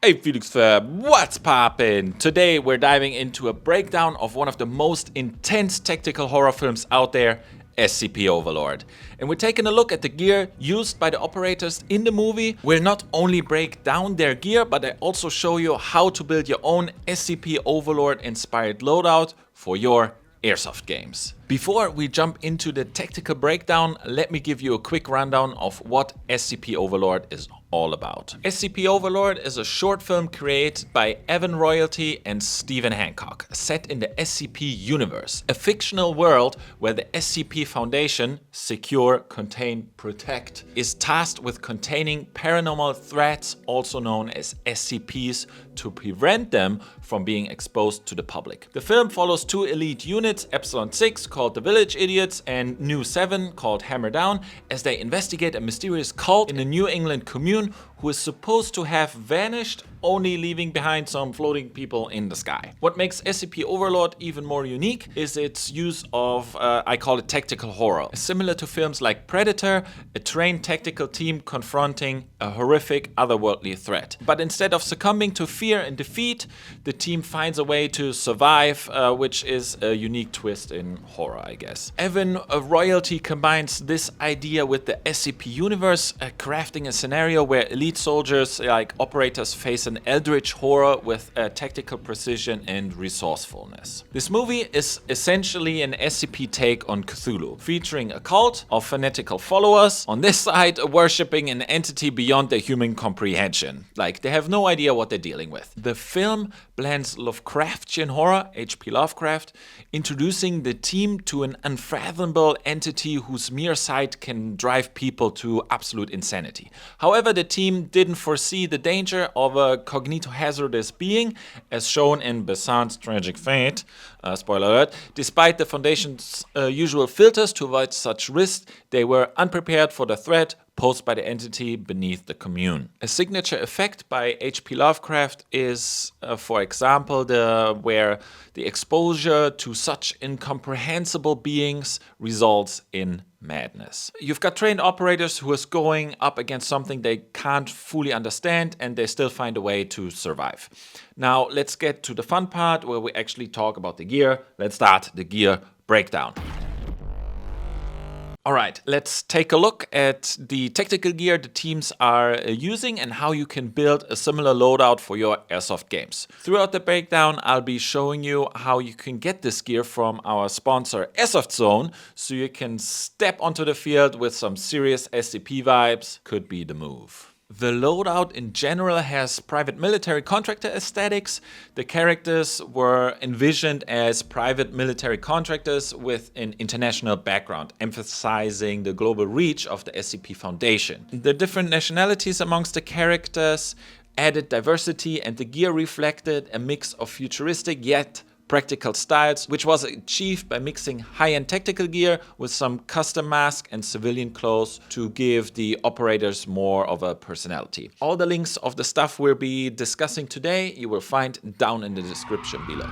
Hey PhoenixFab, what's poppin'? Today we're diving into a breakdown of one of the most intense tactical horror films out there, SCP Overlord. And we're taking a look at the gear used by the operators in the movie. We'll not only break down their gear, but I also show you how to build your own SCP Overlord inspired loadout for your airsoft games. Before we jump into the tactical breakdown, let me give you a quick rundown of what SCP Overlord is all about. SCP Overlord is a short film created by Evan Royalty and Stephen Hancock, set in the SCP universe, a fictional world where the SCP Foundation, Secure, Contain, Protect, is tasked with containing paranormal threats, also known as SCPs, to prevent them from being exposed to the public. The film follows two elite units, Epsilon 6 called the Village Idiots and Nu 7 called Hammer Down, as they investigate a mysterious cult in a New England commune who is supposed to have vanished, only leaving behind some floating people in the sky. What makes SCP Overlord even more unique is its use of, I call it tactical horror. Similar to films like Predator, a trained tactical team confronting a horrific otherworldly threat. But instead of succumbing to fear and defeat, the team finds a way to survive, which is a unique twist in horror, I guess. Evan Royalty combines this idea with the SCP universe, crafting a scenario where elite soldiers like operators face an eldritch horror with tactical precision and resourcefulness. This movie is essentially an SCP take on Cthulhu, featuring a cult of fanatical followers, on this side worshipping an entity beyond their human comprehension. Like, they have no idea what they're dealing with. The film blends Lovecraftian horror, H.P. Lovecraft, introducing the team to an unfathomable entity whose mere sight can drive people to absolute insanity. However, the team didn't foresee the danger of a cognito-hazardous being, as shown in Besant's tragic fate. Spoiler alert. Despite the Foundation's usual filters to avoid such risks, they were unprepared for the threat posed by the entity beneath the commune. A signature effect by H.P. Lovecraft is, for example, where the exposure to such incomprehensible beings results in madness. You've got trained operators who is going up against something they can't fully understand, and they still find a way to survive. Now let's get to the fun part where we actually talk about the gear. Let's start the gear breakdown. Alright, let's take a look at the tactical gear the teams are using and how you can build a similar loadout for your airsoft games. Throughout the breakdown, I'll be showing you how you can get this gear from our sponsor AirsoftZone, so you can step onto the field with some serious SCP vibes. Could be the move. The loadout in general has private military contractor aesthetics. The characters were envisioned as private military contractors with an international background, emphasizing the global reach of the SCP Foundation. The different nationalities amongst the characters added diversity, and the gear reflected a mix of futuristic yet practical styles, which was achieved by mixing high-end tactical gear with some custom mask and civilian clothes to give the operators more of a personality. All the links of the stuff we'll be discussing today you will find down in the description below.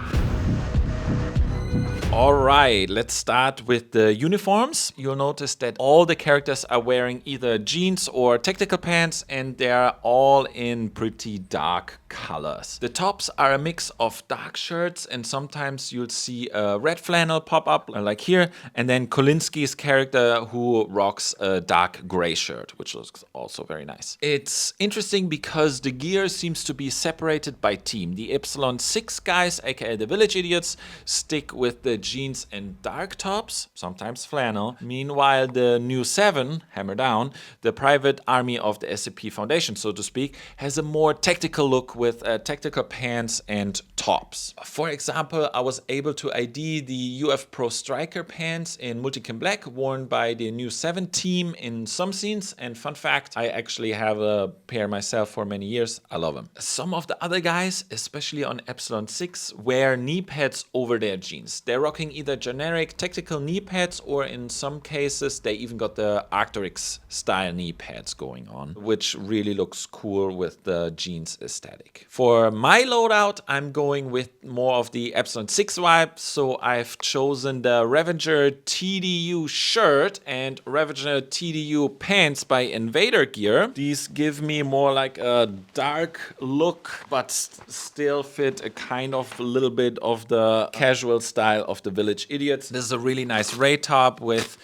Alright, let's start with the uniforms. You'll notice that all the characters are wearing either jeans or tactical pants, and they're all in pretty dark colors. The tops are a mix of dark shirts, and sometimes you'll see a red flannel pop up like here, and then Kolinsky's character who rocks a dark gray shirt, which looks also very nice. It's interesting because the gear seems to be separated by team. The Epsilon 6 guys, aka the Village Idiots, stick with the jeans and dark tops, sometimes flannel. Meanwhile, the Nu 7, Hammer Down, the private army of the SCP Foundation, so to speak, has a more tactical look with tactical pants and tops. For example, I was able to ID the UF Pro Striker pants in Multicam Black, worn by the Nu 7 team in some scenes, and fun fact, I actually have a pair myself for many years. I love them. Some of the other guys, especially on Epsilon 6, wear knee pads over their jeans. They're rocking either generic tactical knee pads, or in some cases they even got the Arc'teryx style knee pads going on, which really looks cool with the jeans aesthetic. For my loadout, I'm going with more of the Epsilon 6 vibe, so I've chosen the Ravager TDU shirt and Ravager TDU pants by Invader Gear. These give me more like a dark look, but still fit a kind of a little bit of the casual style of the Village Idiots. This is a really nice raid top with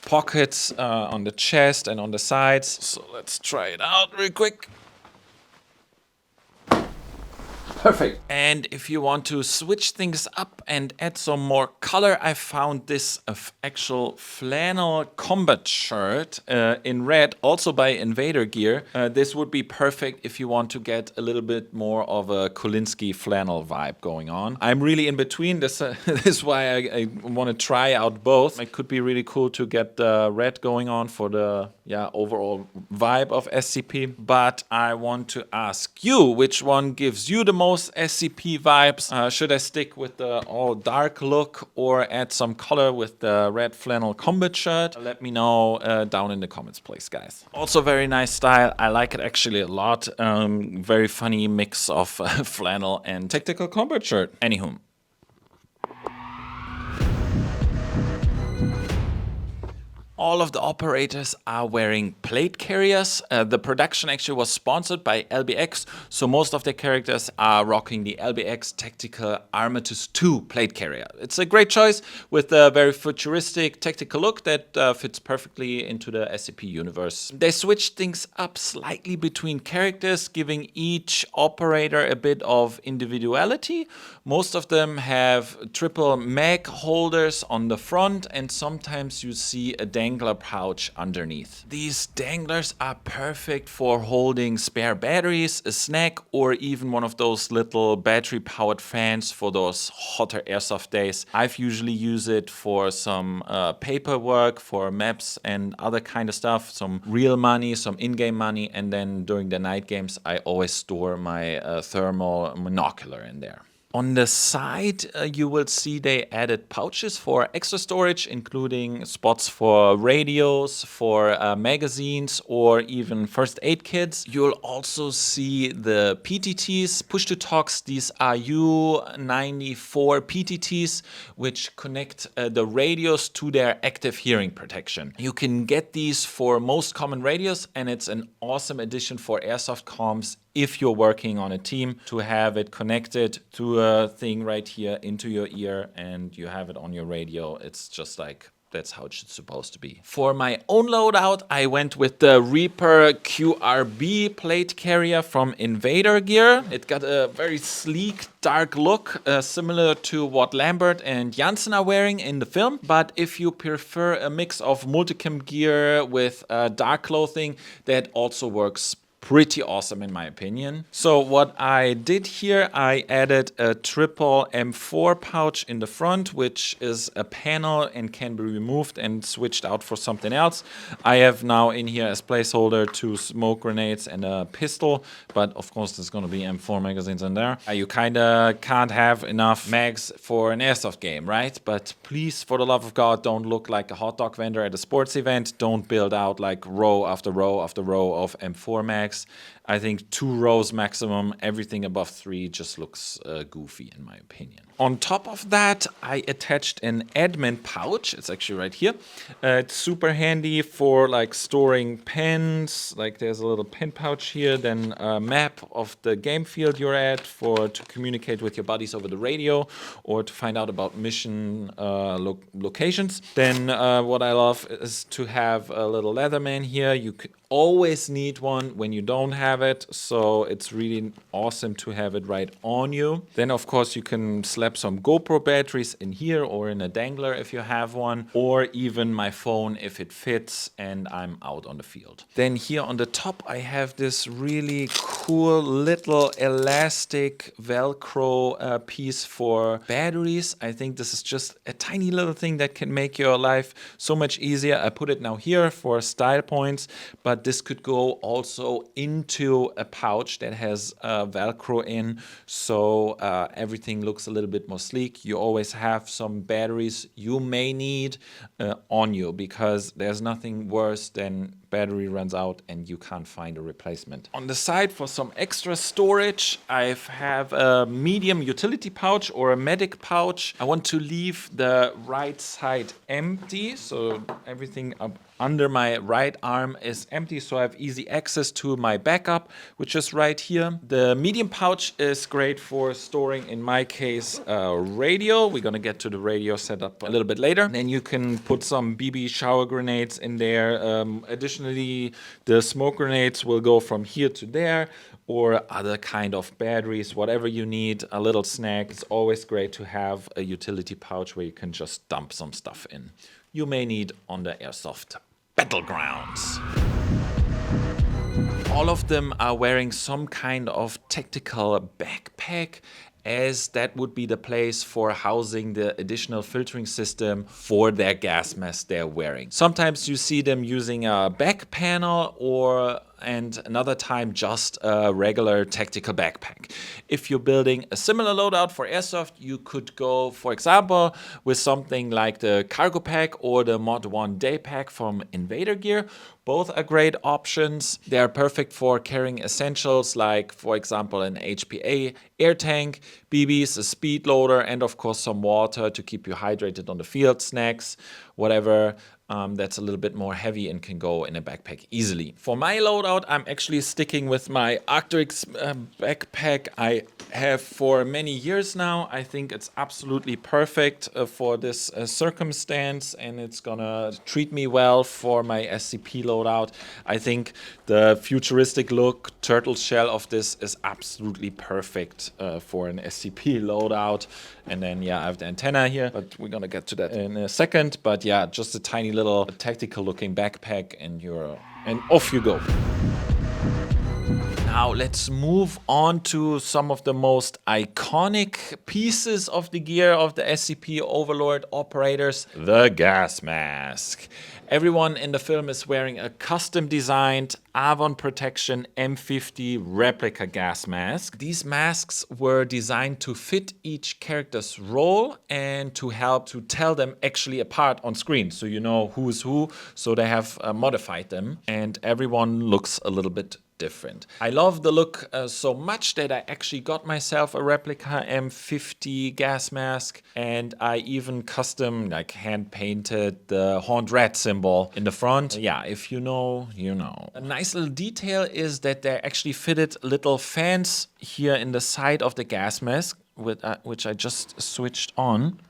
pockets on the chest and on the sides. So let's try it out real quick. Perfect. And if you want to switch things up and add some more color, I found this actual flannel combat shirt in red, also by Invader Gear. This would be perfect if you want to get a little bit more of a Kolinsky flannel vibe going on. I'm really in between. This is why I want to try out both. It could be really cool to get the red going on for the overall vibe of SCP. But I want to ask you, which one gives you the most SCP vibes? Should I stick with the all dark look or add some color with the red flannel combat shirt? Let me know down in the comments, please, guys. Also very nice style. I like it actually a lot. Very funny mix of flannel and tactical combat shirt. Anywho. All of the operators are wearing plate carriers. The production actually was sponsored by LBX, so most of the characters are rocking the LBX Tactical Armatus 2 plate carrier. It's a great choice with a very futuristic tactical look that fits perfectly into the SCP universe. They switched things up slightly between characters, giving each operator a bit of individuality. Most of them have triple mag holders on the front, and sometimes you see a dangler pouch underneath. These danglers are perfect for holding spare batteries, a snack, or even one of those little battery powered fans for those hotter airsoft days. I've usually used it for some paperwork, for maps and other kind of stuff, some real money, some in-game money, and then during the night games I always store my thermal monocular in there. On the side, you will see they added pouches for extra storage, including spots for radios, for magazines, or even first aid kits. You'll also see the PTTs, push-to-talks. These are U94 PTTs, which connect the radios to their active hearing protection. You can get these for most common radios, and it's an awesome addition for airsoft comms if you're working on a team, to have it connected to a thing right here into your ear and you have it on your radio. It's just like, that's how it's supposed to be. For my own loadout, I went with the Reaper QRB plate carrier from Invader Gear. It got a very sleek, dark look, similar to what Lambert and Janssen are wearing in the film. But if you prefer a mix of multicam gear with dark clothing, that also works pretty awesome in my opinion. So what I did here, I added a triple M4 pouch in the front, which is a panel and can be removed and switched out for something else. I have now in here as placeholder 2 smoke grenades and a pistol, but of course there's going to be M4 magazines in there. You kind of can't have enough mags for an airsoft game, right? But please, for the love of God, don't look like a hot dog vendor at a sports event. Don't build out like row after row after row of M4 mags. I think 2 rows maximum. Everything above 3 just looks goofy in my opinion. On top of that, I attached an admin pouch. It's actually right here. It's super handy for like storing pens. Like there's a little pen pouch here, then a map of the game field you're at to communicate with your buddies over the radio or to find out about mission locations. Then what I love is to have a little Leatherman here. You could always need one when you don't have it, so it's really awesome to have it right on you. Then of course you can slap some GoPro batteries in here or in a dangler if you have one, or even my phone if it fits and I'm out on the field. Then here on the top I have this really cool little elastic Velcro piece for batteries. I think this is just a tiny little thing that can make your life so much easier. I put it now here for style points, but this could go also into you a pouch that has Velcro in, so everything looks a little bit more sleek. You always have some batteries you may need on you, because there's nothing worse than battery runs out and you can't find a replacement. On the side, for some extra storage, I have a medium utility pouch or a medic pouch. I want to leave the right side empty, so everything up under my right arm is empty, so I have easy access to my backup, which is right here. The medium pouch is great for storing, in my case, radio. We're gonna get to the radio setup a little bit later. Then you can put some BB shower grenades in there. Additionally, the smoke grenades will go from here to there, or other kind of batteries, whatever you need, a little snack. It's always great to have a utility pouch where you can just dump some stuff in you may need on the airsoft battlegrounds. All of them are wearing some kind of tactical backpack, as that would be the place for housing the additional filtering system for their gas mask they're wearing. Sometimes you see them using a back panel, and another time just a regular tactical backpack. If you're building a similar loadout for airsoft, you could go, for example, with something like the cargo pack or the Mod 1 day pack from Invader Gear. Both are great options. They are perfect for carrying essentials like, for example, an HPA air tank, BBs, a speed loader, and of course some water to keep you hydrated on the field, snacks, whatever. That's a little bit more heavy and can go in a backpack easily. For my loadout, I'm actually sticking with my Arc'teryx backpack I have for many years now. I think it's absolutely perfect for this circumstance, and it's gonna treat me well for my SCP loadout. I think the futuristic look, turtle shell of this is absolutely perfect for an SCP loadout. And then, yeah, I have the antenna here, but we're gonna get to that in a second. But yeah, just a tiny little tactical looking backpack, and off you go. Now let's move on to some of the most iconic pieces of the gear of the SCP Overlord operators, the gas mask. Everyone in the film is wearing a custom designed Avon Protection M50 replica gas mask. These masks were designed to fit each character's role and to help to tell them actually apart on screen, so you know who's who. So they have modified them, and everyone looks a little bit different. I love the look so much that I actually got myself a replica M50 gas mask, and I even custom hand painted the horned rat symbol in the front. Yeah, if you know, you know. A nice little detail is that there actually fitted little fans here in the side of the gas mask, which I just switched on,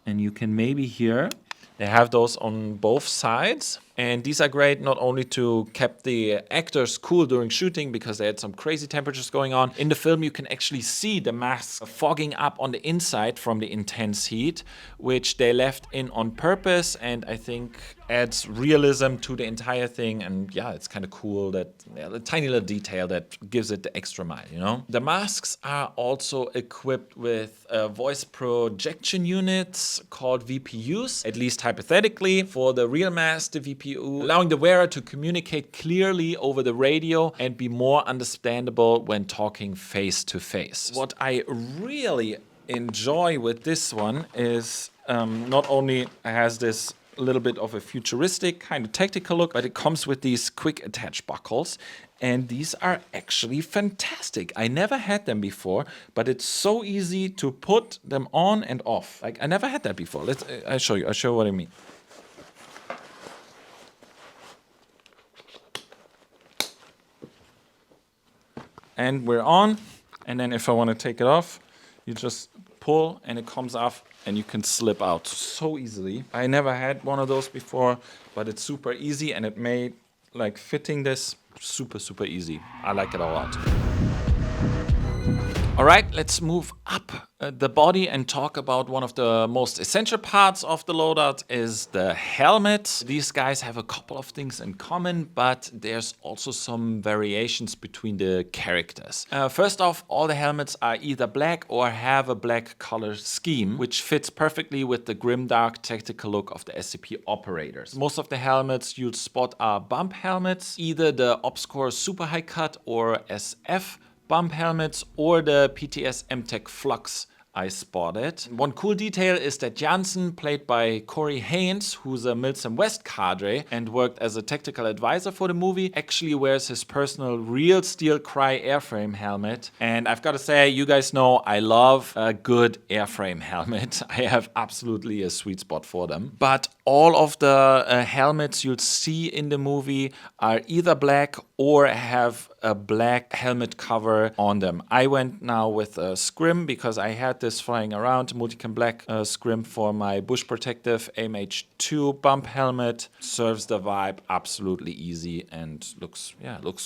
and you can maybe hear. They have those on both sides, and these are great not only to keep the actors cool during shooting, because they had some crazy temperatures going on. In the film, you can actually see the masks fogging up on the inside from the intense heat, which they left in on purpose, and I think adds realism to the entire thing. And yeah, it's kind of cool that a tiny little detail that gives it the extra mile, you know? The masks are also equipped with voice projection units called VPUs, at least hypothetically. For the real mask, the VPU allowing the wearer to communicate clearly over the radio and be more understandable when talking face to face. What I really enjoy with this one is not only has this a little bit of a futuristic kind of tactical look, but it comes with these quick attach buckles, and these are actually fantastic. I never had them before, but it's so easy to put them on and off. I never had that before. I'll show you what I mean. And we're on, and then if I want to take it off, you just pull and it comes off, and you can slip out so easily. I never had one of those before, but it's super easy, and it made fitting this super easy. I like it a lot. All right, let's move up the body and talk about one of the most essential parts of the loadout is the helmet. These guys have a couple of things in common, but there's also some variations between the characters. First off, all the helmets are either black or have a black color scheme, which fits perfectly with the grimdark tactical look of the SCP operators. Most of the helmets you'll spot are bump helmets, either the Obscure Super High Cut or SF bump helmets or the PTS MTech Flux I spotted. One cool detail is that Jansen, played by Corey Haynes, who's a Milsim West cadre and worked as a tactical advisor for the movie, actually wears his personal real steel Cry airframe helmet. And I've got to say, you guys know I love a good airframe helmet. I have absolutely a sweet spot for them. But all of the helmets you'll see in the movie are either black or have a black helmet cover on them. I went now with a scrim because I had this flying around, multicam black scrim for my Bush Protective AMH2 bump helmet. Serves the vibe absolutely easy and looks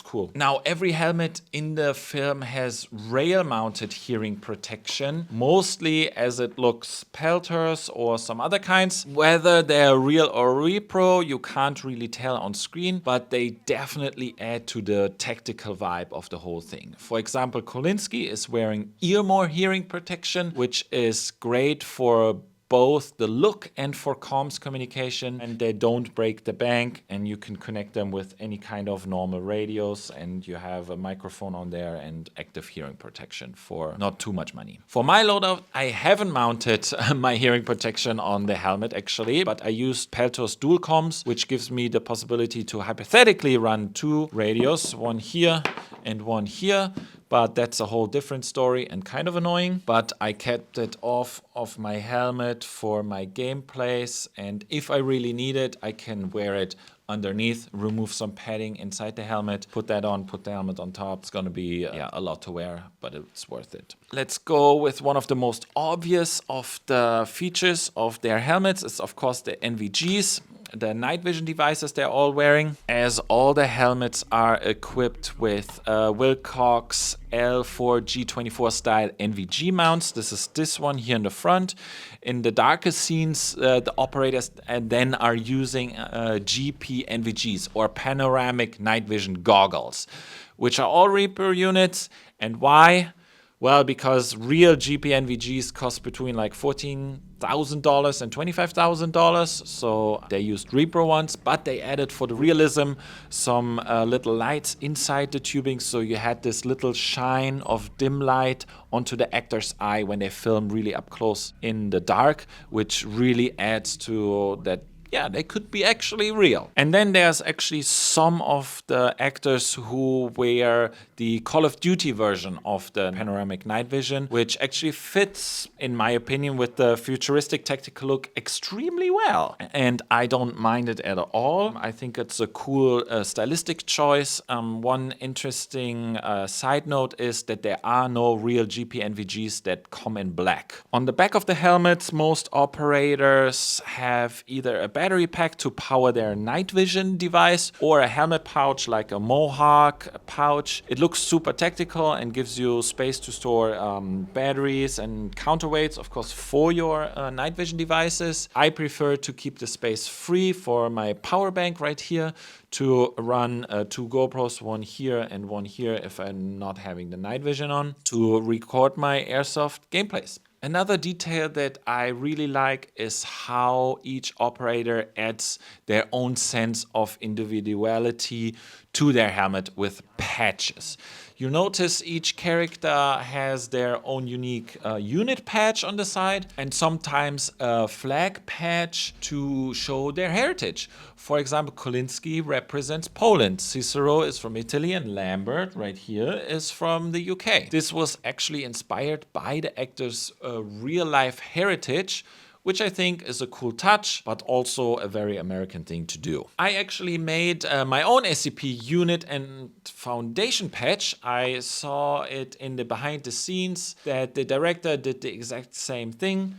cool. Now every helmet in the film has rail mounted hearing protection, mostly as it looks pelters or some other kinds. Whether they're real or repro, you can't really tell on screen, but they definitely add to the tactical vibe of the whole thing. For example, Kolinsky is wearing earmore hearing protection, which is great for both the look and for comms communication, and they don't break the bank, and you can connect them with any kind of normal radios, and you have a microphone on there and active hearing protection for not too much money. For my loadout, I haven't mounted my hearing protection on the helmet actually, but I used Peltor's dual comms, which gives me the possibility to hypothetically run two radios, one here and one here. But that's a whole different story and kind of annoying. But I kept it off of my helmet for my gameplays. And if I really need it, I can wear it underneath, remove some padding inside the helmet, put that on, put the helmet on top. It's going to be a lot to wear, but it's worth it. Let's go with one of the most obvious of the features of their helmets. It's of course the NVGs. The night vision devices they're all wearing, as all the helmets are equipped with Wilcox L4G24 style NVG mounts. This is this one here in the front. In the darker scenes, the operators then are using GP NVGs or panoramic night vision goggles, which are all Reaper units. And why? Well, because real GP NVGs cost between like $14,000 and $25,000. So they used Reaper ones, but they added for the realism some little lights inside the tubing. So you had this little shine of dim light onto the actor's eye when they film really up close in the dark, which really adds to that. Yeah, they could be actually real. And then there's actually some of the actors who wear the Call of Duty version of the panoramic night vision, which actually fits, in my opinion, with the futuristic tactical look extremely well. And I don't mind it at all. I think it's a cool stylistic choice. One interesting side note is that there are no real GP NVGs that come in black. On the back of the helmets, most operators have either a battery pack to power their night vision device or a helmet pouch like a Mohawk pouch. It looks super tactical and gives you space to store batteries and counterweights, of course, for your night vision devices. I prefer to keep the space free for my power bank right here to run two GoPros, one here and one here if I'm not having the night vision on, to record my Airsoft gameplays. Another detail that I really like is how each operator adds their own sense of individuality to their helmet with patches. You notice each character has their own unique unit patch on the side and sometimes a flag patch to show their heritage. For example, Kolinsky represents Poland, Cicero is from Italy, and Lambert right here is from the UK. This was actually inspired by the actor's real-life heritage, which I think is a cool touch, but also a very American thing to do. I actually made my own SCP unit and foundation patch. I saw it in the behind the scenes that the director did the exact same thing.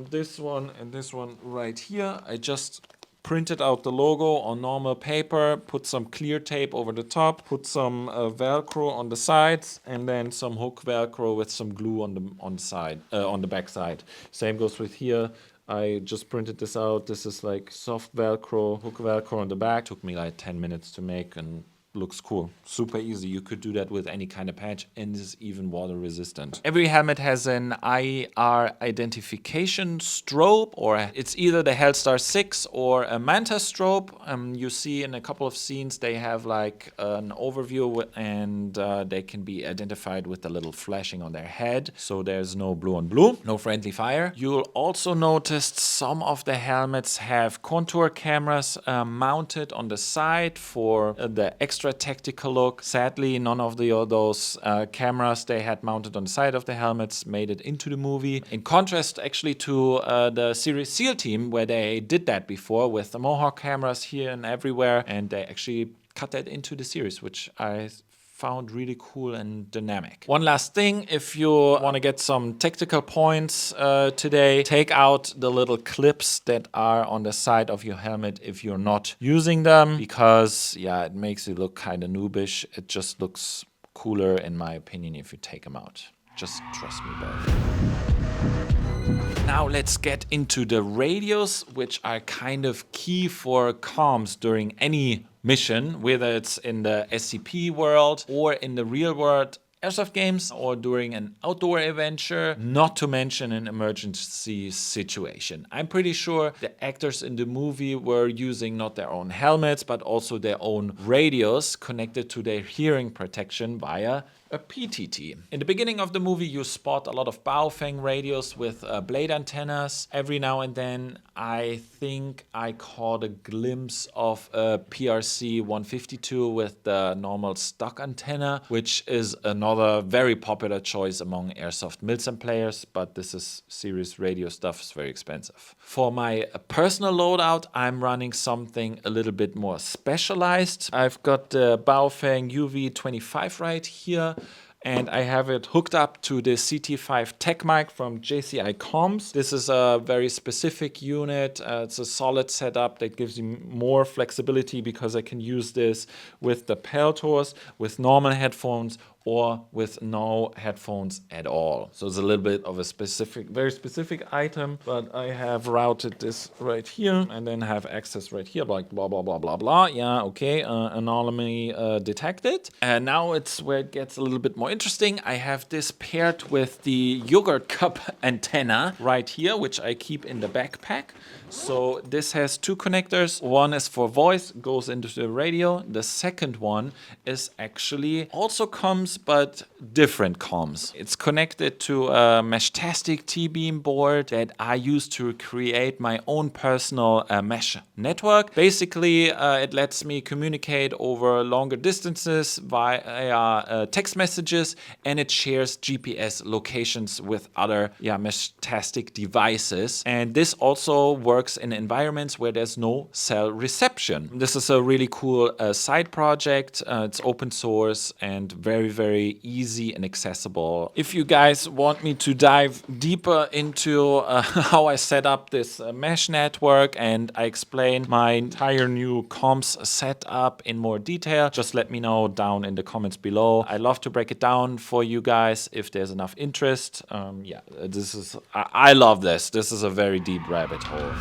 This one and this one right here. I just printed out the logo on normal paper, put some clear tape over the top, put some Velcro on the sides, and then some hook Velcro with some glue on the back side. Same goes with here. I just printed this out. This is like soft Velcro, hook Velcro on the back. Took me like 10 minutes to make and looks cool. Super easy. You could do that with any kind of patch and is even water resistant. Every helmet has an IR identification strobe, or it's either the Hellstar 6 or a Manta strobe. You see in a couple of scenes they have like an overview and they can be identified with the little flashing on their head. So there's no blue on blue, no friendly fire. You'll also notice some of the helmets have contour cameras mounted on the side for the extra tactical look. Sadly, none of those cameras they had mounted on the side of the helmets made it into the movie. In contrast, actually, to the Series SEAL team, where they did that before with the Mohawk cameras here and everywhere, and they actually cut that into the series, which I found really cool and dynamic. One last thing, if you want to get some tactical points today, take out the little clips that are on the side of your helmet if you're not using them, because yeah, it makes it look kind of noobish. It just looks cooler in my opinion if you take them out. Just trust me, bro. Now let's get into the radios, which are kind of key for comms during any mission, whether it's in the SCP world or in the real world Airsoft games or during an outdoor adventure, not to mention an emergency situation. I'm pretty sure the actors in the movie were using not their own helmets, but also their own radios connected to their hearing protection via a PTT. In the beginning of the movie, you spot a lot of Baofeng radios with blade antennas. Every now and then, I think I caught a glimpse of a PRC 152 with the normal stock antenna, which is another very popular choice among Airsoft Milsim players, but this is serious radio stuff, it's very expensive. For my personal loadout, I'm running something a little bit more specialized. I've got the Baofeng UV25 right here, and I have it hooked up to the CT5 Tech Mic from JCI Comms. This is a very specific unit. It's a solid setup that gives you more flexibility because I can use this with the Peltors, with normal headphones, or with no headphones at all. So it's a little bit of a very specific item, but I have routed this right here and then have access right here, like blah, blah, blah, blah, blah. Yeah, okay, anomaly detected. And now it's where it gets a little bit more interesting. I have this paired with the yogurt cup antenna right here, which I keep in the backpack. So this has two connectors. One is for voice, goes into the radio. The second one is actually also comms, but different comms. It's connected to a Meshtastic T-beam board that I use to create my own personal mesh network. Basically, it lets me communicate over longer distances via text messages, and it shares GPS locations with other Meshtastic devices. And this also works in environments where there's no cell reception. This is a really cool side project. It's open source and very, very easy and accessible. If you guys want me to dive deeper into how I set up this mesh network and I explain my entire new comms setup in more detail, just let me know down in the comments below. I love to break it down for you guys if there's enough interest. I love this. This is a very deep rabbit hole.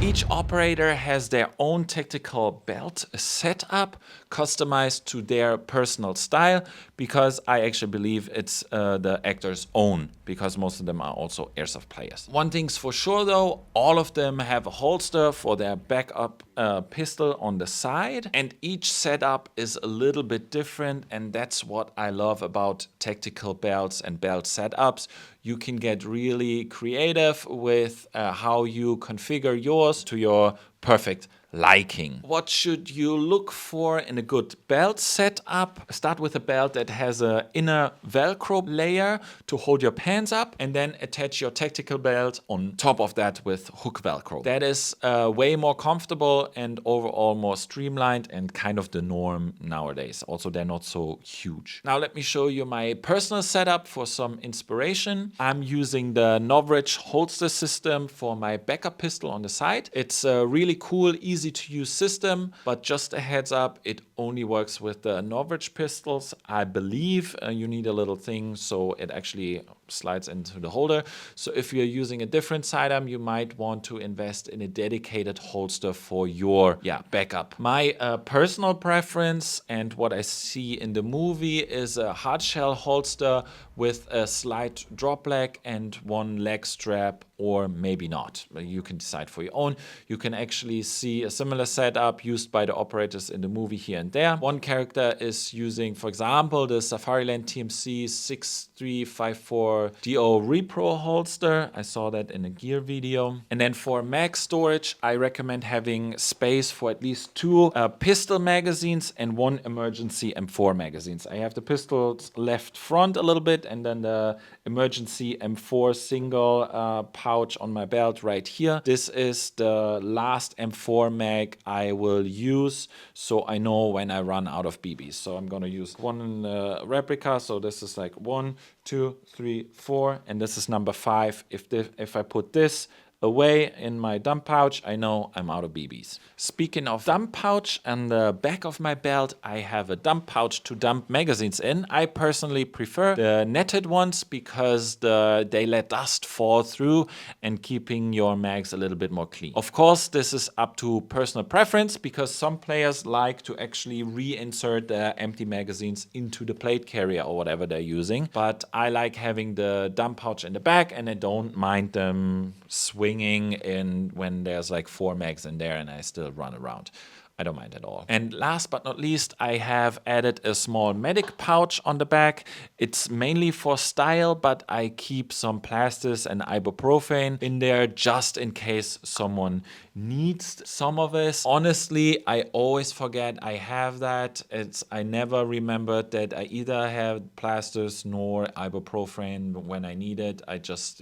Each operator has their own tactical belt setup, customized to their personal style, because I actually believe it's the actor's own, because most of them are also Airsoft players. One thing's for sure though, all of them have a holster for their backup pistol on the side, and each setup is a little bit different, and that's what I love about tactical belts and belt setups. You can get really creative with how you configure yours to your perfect liking. What should you look for in a good belt setup? Start with a belt that has an inner Velcro layer to hold your pants up, and then attach your tactical belt on top of that with hook Velcro. That is way more comfortable and overall more streamlined and kind of the norm nowadays. Also, they're not so huge. Now let me show you my personal setup for some inspiration. I'm using the Novridge holster system for my backup pistol on the side. It's a really cool, easy to use system, but just a heads up, it only works with the Novridge pistols. I believe you need a little thing so it actually slides into the holder. So if you're using a different sidearm, you might want to invest in a dedicated holster for your backup. My personal preference and what I see in the movie is a hard shell holster with a slight drop leg and one leg strap, or maybe not. You can decide for your own. You can actually see a similar setup used by the operators in the movie here and there. One character is using, for example, the Safariland TMC 6354 DO Repro holster. I saw that in a gear video. And then for mag storage, I recommend having space for at least 2 pistol magazines and 1 emergency M4 magazines. I have the pistols left front a little bit, and then the emergency M4 single pouch on my belt right here. This is the last M4 mag I will use, so I know when I run out of BBs. So I'm gonna use one replica. So this is like 1, 2, 3, 4, and this is number 5. If I put this away in my dump pouch, I know I'm out of BBs. Speaking of dump pouch, on the back of my belt, I have a dump pouch to dump magazines in. I personally prefer the netted ones because they let dust fall through and keeping your mags a little bit more clean. Of course, this is up to personal preference because some players like to actually reinsert the empty magazines into the plate carrier or whatever they're using. But I like having the dump pouch in the back, and I don't mind them swinging in when there's like 4 mags in there and I still run around. I don't mind at all. And last but not least, I have added a small medic pouch on the back. It's mainly for style, but I keep some plasters and ibuprofen in there just in case someone needs some of this. Honestly, I always forget I have that. I never remembered that I either have plasters nor ibuprofen when I need it. I just,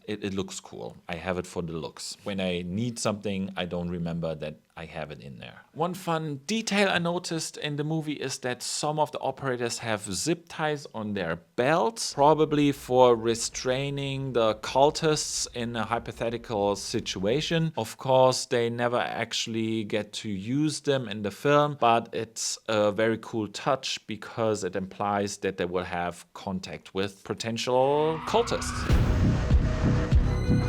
It looks cool. I have it for the looks. When I need something, I don't remember that I have it in there. One fun detail I noticed in the movie is that some of the operators have zip ties on their belts, probably for restraining the cultists in a hypothetical situation. Of course, they never actually get to use them in the film, but it's a very cool touch because it implies that they will have contact with potential cultists.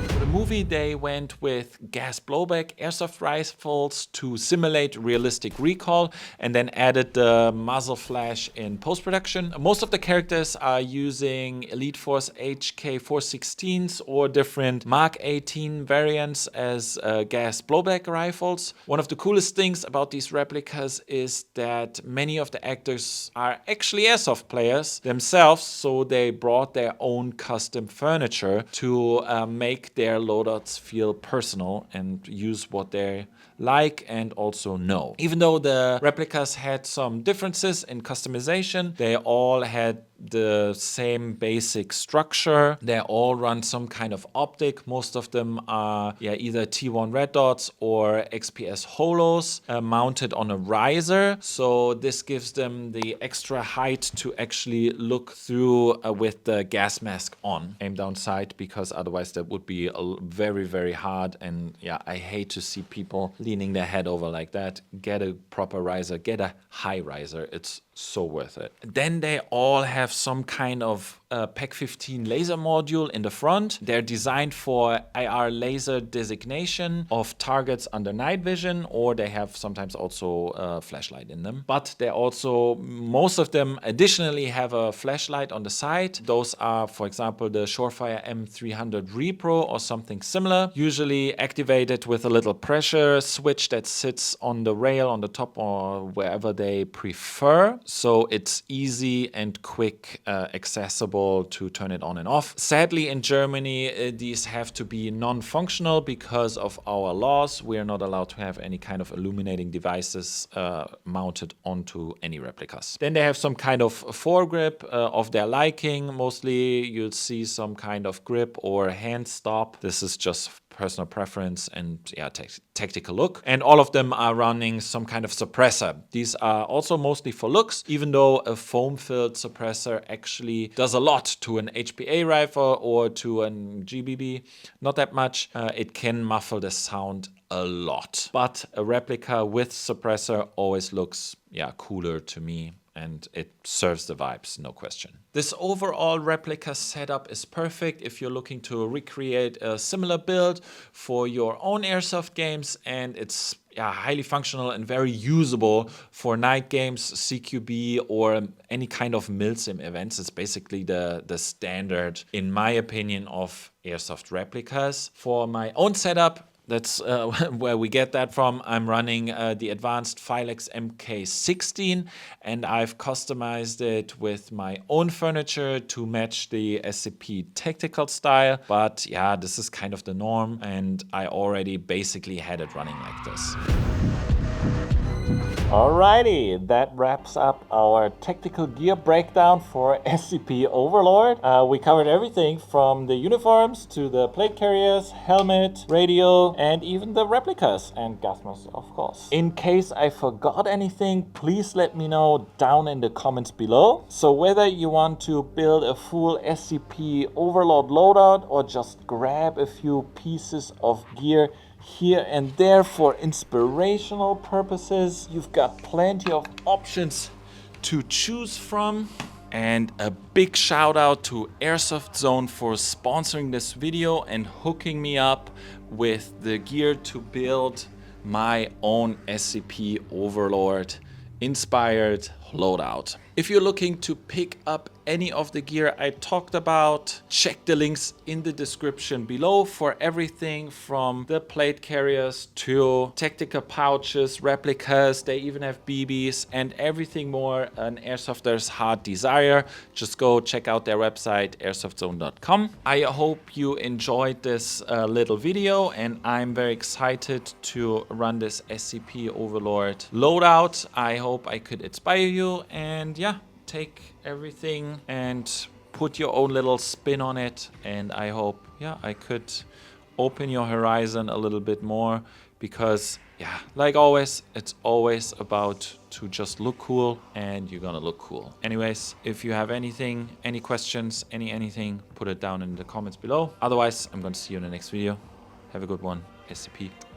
For the movie, they went with gas blowback airsoft rifles to simulate realistic recoil, and then added the muzzle flash in post-production. Most of the characters are using Elite Force HK416s or different Mark 18 variants as gas blowback rifles. One of the coolest things about these replicas is that many of the actors are actually airsoft players themselves, so they brought their own custom furniture to make their loadouts feel personal and use what they like and also know. Even though the replicas had some differences in customization, they all had the same basic structure. They all run some kind of optic. Most of them are either T1 red dots or XPS holos mounted on a riser. So this gives them the extra height to actually look through with the gas mask on. Aim down sight, because otherwise that would be very, very hard. And I hate to see people leaning their head over like that. Get a proper riser, get a high riser. It's so worth it. Then they all have some kind of PEC-15 laser module in the front. They're designed for IR laser designation of targets under night vision, or they have sometimes also a flashlight in them. But they also, most of them additionally have a flashlight on the side. Those are, for example, the Shorefire M300 Repro or something similar, usually activated with a little pressure switch that sits on the rail on the top or wherever they prefer. So it's easy and quick accessible able to turn it on and off. Sadly, in Germany, these have to be non-functional because of our laws. We are not allowed to have any kind of illuminating devices mounted onto any replicas. Then they have some kind of foregrip of their liking. Mostly you'll see some kind of grip or hand stop. This is just personal preference and yeah, tactical look. And all of them are running some kind of suppressor. These are also mostly for looks, even though a foam-filled suppressor actually does a lot to an HPA rifle or to an GBB. Not that much. It can muffle the sound a lot. But a replica with suppressor always looks, yeah, cooler to me. And it serves the vibes, no question. This overall replica setup is perfect if you're looking to recreate a similar build for your own airsoft games, and it's highly functional and very usable for night games, CQB, or any kind of milsim events. It's basically the standard, in my opinion, of airsoft replicas. For my own setup, that's where we get that from. I'm running the advanced Philex MK16, and I've customized it with my own furniture to match the SCP tactical style. But yeah, this is kind of the norm, and I already basically had it running like this. Alrighty, that wraps up our tactical gear breakdown for SCP Overlord. We covered everything from the uniforms to the plate carriers, helmet, radio, and even the replicas and gas masks, of course. In case I forgot anything, please let me know down in the comments below. So whether you want to build a full SCP Overlord loadout or just grab a few pieces of gear here and there for inspirational purposes, you've got plenty of options to choose from. And a big shout out to AirsoftZone for sponsoring this video and hooking me up with the gear to build my own SCP Overlord inspired loadout. If you're looking to pick up any of the gear I talked about, check the links in the description below for everything from the plate carriers to tactical pouches, replicas. They even have BBs and everything more an airsofter's heart desire. Just go check out their website, AirsoftZone.com. I hope you enjoyed this little video, and I'm very excited to run this SCP Overlord loadout. I hope I could inspire you, and yeah, take everything and put your own little spin on it. And I hope, yeah, I could open your horizon a little bit more, because yeah, like always, it's always about to just look cool, and you're gonna look cool. Anyways, if you have anything, any questions, anything, put it down in the comments below. Otherwise, I'm gonna see you in the next video. Have a good one. SCP.